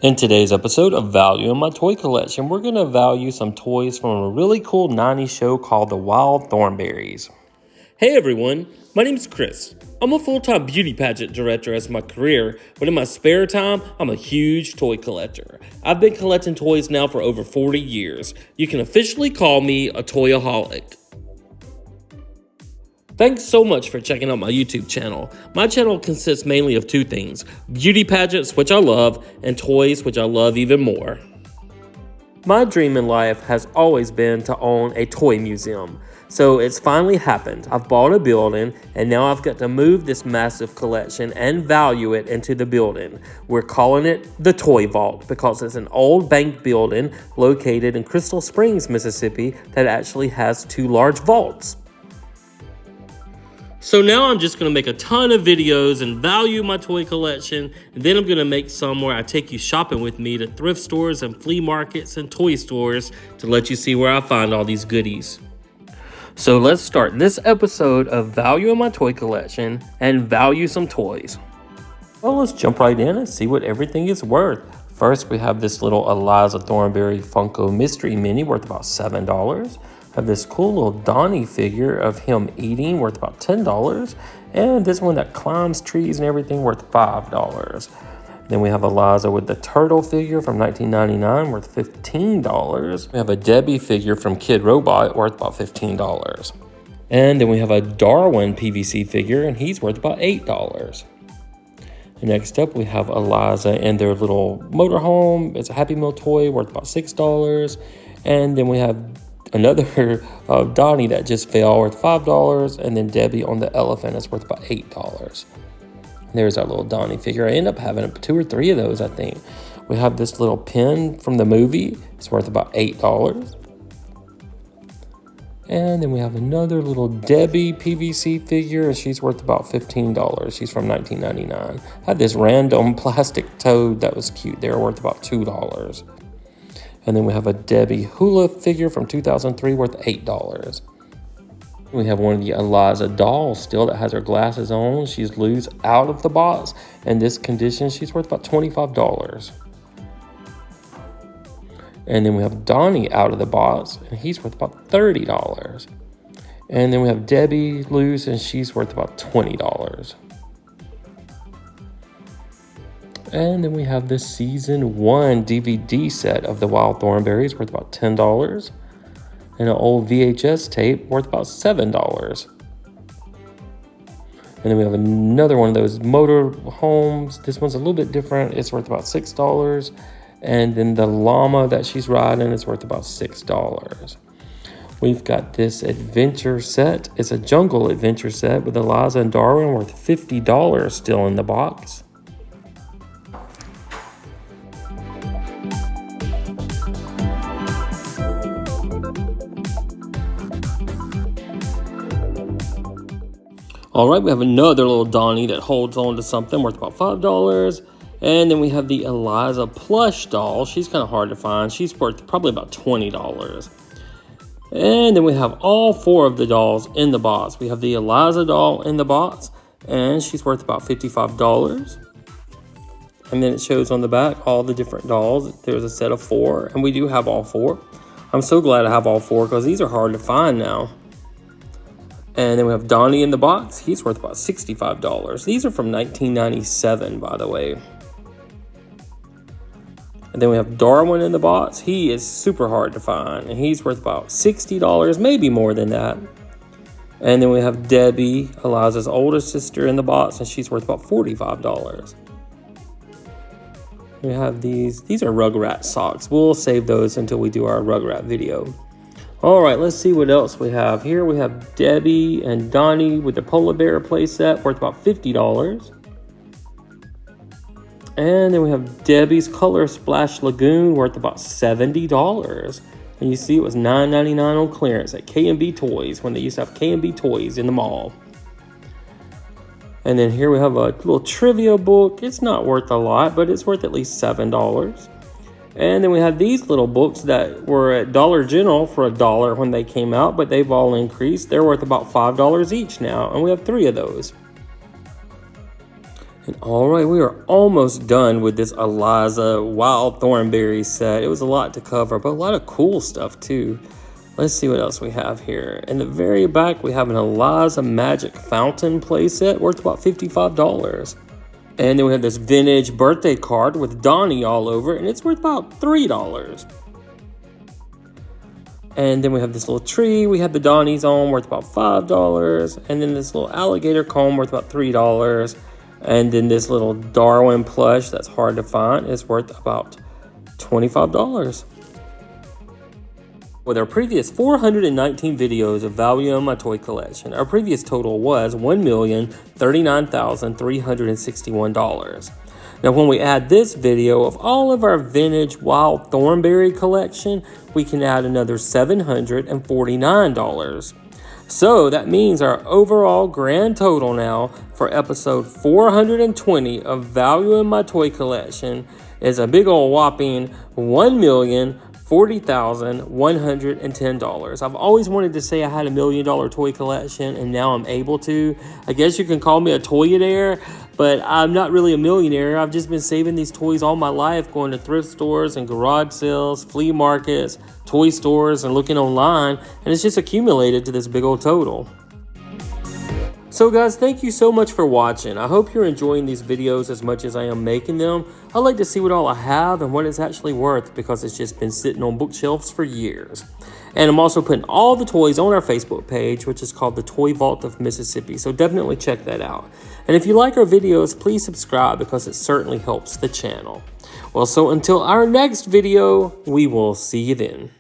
In today's episode of Value in My Toy Collection, we're going to value some toys from a really cool 90s show called the Wild Thornberries. Hey everyone, my name's Chris. I'm a full-time beauty pageant director as my career, but in my spare time, I'm a huge toy collector. I've been collecting toys now for over 40 years. You can officially call me a toyaholic. Thanks so much for checking out my YouTube channel. My channel consists mainly of two things: beauty pageants, which I love, and toys, which I love even more. My dream in life has always been to own a toy museum. So it's finally happened. I've bought a building, and now I've got to move this massive collection and value it into the building. We're calling it the Toy Vault because it's an old bank building located in Crystal Springs, Mississippi that actually has two large vaults. So now I'm just going to make a ton of videos and value my toy collection, and then I'm going to make some where I take you shopping with me to thrift stores and flea markets and toy stores to let you see where I find all these goodies. So let's start this episode of Value in My Toy Collection and value some toys. Well, let's jump right in and see what everything is worth. First, we have this little Eliza Thornberry Funko Mystery Mini worth about $7. Have this cool little Donnie figure of him eating worth about $10, and this one that climbs trees and everything worth $5. Then we have Eliza with the turtle figure from 1999 worth $15. We have a Debbie figure from Kid Robot worth about $15. And then we have a Darwin PVC figure, and he's worth about $8. And next up we have Eliza and their little motorhome. It's a Happy Meal toy worth about $6. And then we have another Donnie that just fell worth $5, and then Debbie on the elephant is worth about $8. There's our little Donnie figure. I end up having 2 or 3 of those, I think. We have this little pin from the movie. It's worth about $8. And then we have another little Debbie PVC figure, and she's worth about $15. She's from 1999. I had this random plastic toad that was cute. They were worth about $2. And then we have a Debbie hula figure from 2003 worth $8. We have one of the Eliza dolls still that has her glasses on. She's loose out of the box. In this condition, she's worth about $25. And then we have Donnie out of the box, and he's worth about $30. And then we have Debbie loose, and she's worth about $20. And then we have the Season 1 DVD set of the Wild Thornberries worth about $10. And an old VHS tape worth about $7. And then we have another one of those motor homes. This one's a little bit different. It's worth about $6. And then the llama that she's riding is worth about $6. We've got this adventure set. It's a jungle adventure set with Eliza and Darwin worth $50 still in the box. All right, we have another little Donnie that holds on to something worth about $5. And then we have the Eliza plush doll. She's kind of hard to find. She's worth probably about $20. And then we have all 4 of the dolls in the box. We have the Eliza doll in the box, and she's worth about $55. And then it shows on the back all the different dolls. There's a set of 4, and we do have all 4. I'm so glad I have all 4 because these are hard to find now. And then we have Donnie in the box. He's worth about $65. These are from 1997, by the way. And then we have Darwin in the box. He is super hard to find, and he's worth about $60, maybe more than that. And then we have Debbie, Eliza's older sister, in the box, and she's worth about $45. We have these are Rugrat socks. We'll save those until we do our Rugrat video. All right, let's see what else we have here. We have Debbie and Donnie with the polar bear playset worth about $50. And then we have Debbie's Color Splash Lagoon worth about $70. And you see it was $9.99 on clearance at K&B Toys when they used to have K&B Toys in the mall. And then here we have a little trivia book. It's not worth a lot, but it's worth at least $7. And then we have these little books that were at Dollar General for $1 when they came out, but they've all increased. They're worth about $5 each now, and we have 3 of those. All right, we are almost done with this Eliza Wild Thornberry set. It was a lot to cover, but a lot of cool stuff too. Let's see what else we have here. In the very back, we have an Eliza Magic Fountain playset worth about $55. And then we have this vintage birthday card with Donnie all over it, and it's worth about $3. And then we have this little tree. We have the Donnies on worth about $5. And then this little alligator comb worth about $3. And then this little Darwin plush that's hard to find is worth about $25. With our previous 419 videos of value in my toy collection, our previous total was $1,039,361. Now, when we add this video of all of our vintage Wild Thornberry collection, we can add another $749. So that means our overall grand total now for episode 420 of Value in My Toy Collection is a big old whopping $1,040,110. I've always wanted to say I had $1 million toy collection, and now I'm able to. I guess you can call me a toyaire, but I'm not really a millionaire. I've just been saving these toys all my life, going to thrift stores and garage sales, flea markets, toy stores, and looking online, and it's just accumulated to this big old total. So guys, thank you so much for watching. I hope you're enjoying these videos as much as I am making them. I like to see what all I have and what it's actually worth, because it's just been sitting on bookshelves for years. And I'm also putting all the toys on our Facebook page, which is called the Toy Vault of Mississippi. So definitely check that out. And if you like our videos, please subscribe, because it certainly helps the channel. Well, so until our next video, we will see you then.